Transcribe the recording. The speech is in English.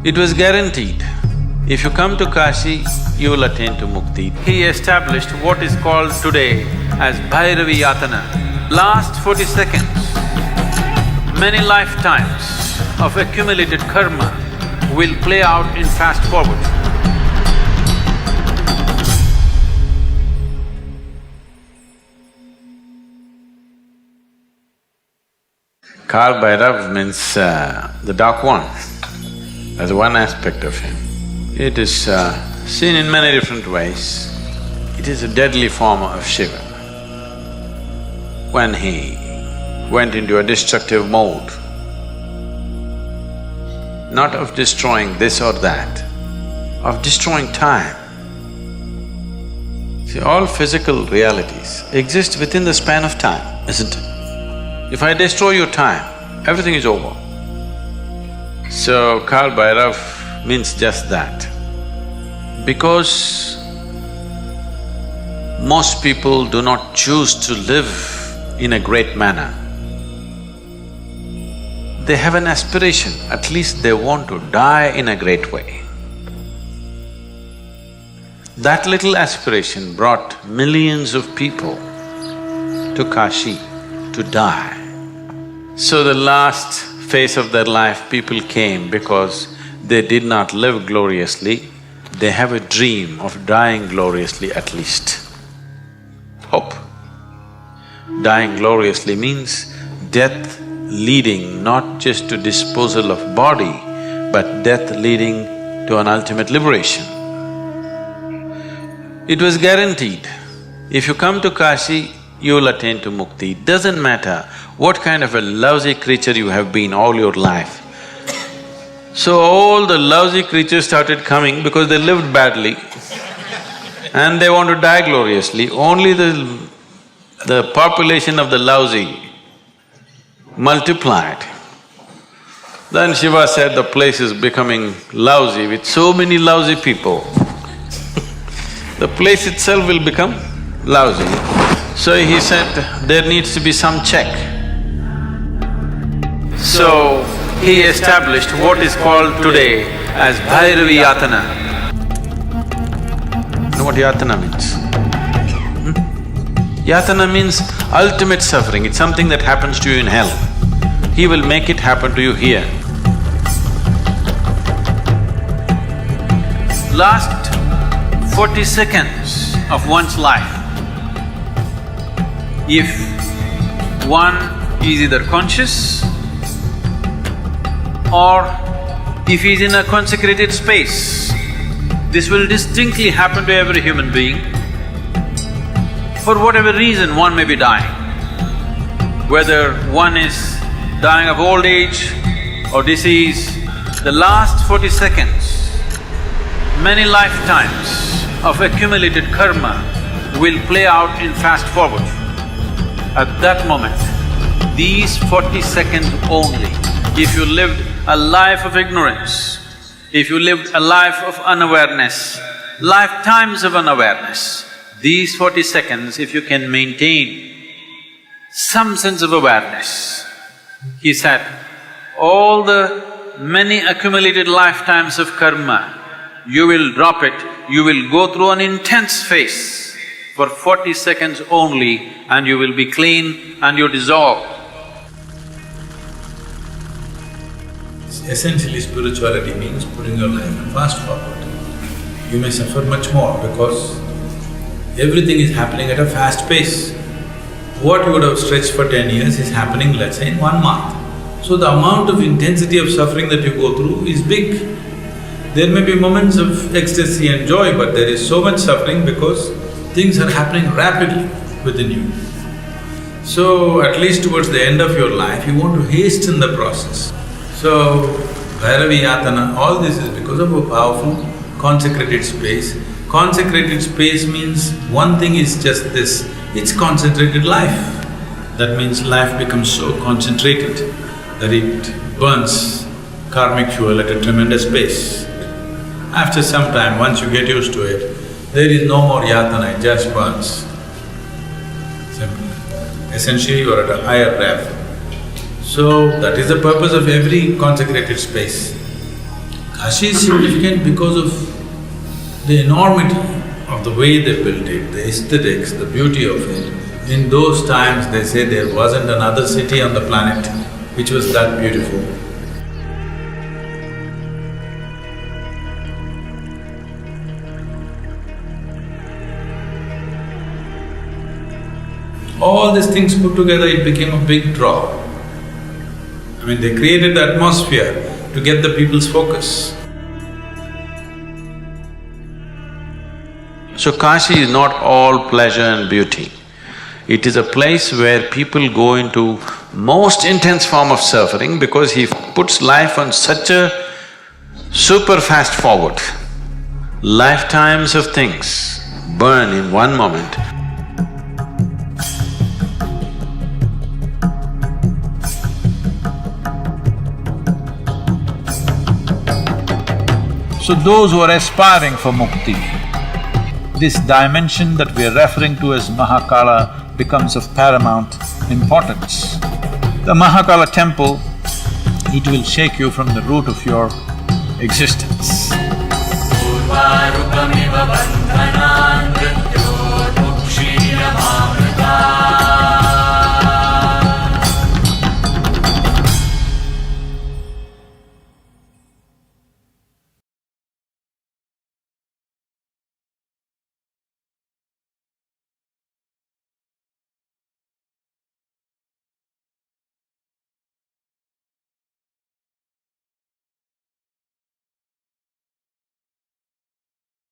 It was guaranteed. If you come to Kashi, you will attain to mukti. He established what is called today as Bhairavi Yatana. Last 40 seconds, many lifetimes of accumulated karma will play out in fast forward. Kal Bhairav means the dark one, as one aspect of him. It is seen in many different ways. It is a deadly form of Shiva. When he went into a destructive mode, not of destroying this or that, of destroying time. See, all physical realities exist within the span of time, isn't it? If I destroy your time, everything is over. So, Kal Bhairav means just that. Because most people do not choose to live in a great manner. They have an aspiration, at least they want to die in a great way. That little aspiration brought millions of people to Kashi to die. So the last phase of their life, people came because they did not live gloriously, they have a dream of dying gloriously at least. Hope. Dying gloriously means death leading not just to disposal of body, but death leading to an ultimate liberation. It was guaranteed, if you come to Kashi, you will attain to mukti. Doesn't matter what kind of a lousy creature you have been all your life. So all the lousy creatures started coming because they lived badly and they want to die gloriously. Only the population of the lousy multiplied. Then Shiva said the place is becoming lousy with so many lousy people. The place itself will become lousy. So he said, there needs to be some check. So he established what is called today as Bhairavi Yatana. You know what Yatana means? Yatana means ultimate suffering, it's something that happens to you in hell. He will make it happen to you here. Last 40 seconds of one's life, if one is either conscious or if he is in a consecrated space, this will distinctly happen to every human being. For whatever reason, one may be dying. Whether one is dying of old age or disease, the last 40 seconds, many lifetimes of accumulated karma will play out in fast forward. At that moment, these 40 seconds only, if you lived a life of ignorance, if you lived a life of unawareness, lifetimes of unawareness, these 40 seconds, if you can maintain some sense of awareness, he said, all the many accumulated lifetimes of karma, you will drop it, you will go through an intense phase for 40 seconds only and you will be clean and you dissolve. Essentially, spirituality means putting your life in fast forward. You may suffer much more because everything is happening at a fast pace. What you would have stretched for 10 years is happening, let's say, in 1 month. So the amount of intensity of suffering that you go through is big. There may be moments of ecstasy and joy, but there is so much suffering because things are happening rapidly within you. So at least towards the end of your life, you want to hasten the process. So, Bhairavi Yatana, all this is because of a powerful consecrated space. Consecrated space means one thing is just this, it's concentrated life. That means life becomes so concentrated that it burns karmic fuel at a tremendous pace. After some time, once you get used to it, there is no more yatana, it just burns. Simple. Essentially, you are at a higher rev. So, that is the purpose of every consecrated space. Kashi is significant because of the enormity of the way they built it, the aesthetics, the beauty of it. In those times, they say there wasn't another city on the planet which was that beautiful. All these things put together, it became a big draw. I mean, they created the atmosphere to get the people's focus. So Kashi is not all pleasure and beauty. It is a place where people go into most intense form of suffering because he puts life on such a super fast forward. Lifetimes of things burn in one moment. So those who are aspiring for mukti, this dimension that we are referring to as Mahakala becomes of paramount importance. The Mahakala temple, it will shake you from the root of your existence. Purvarupamiva bandhanan mrityur mukshya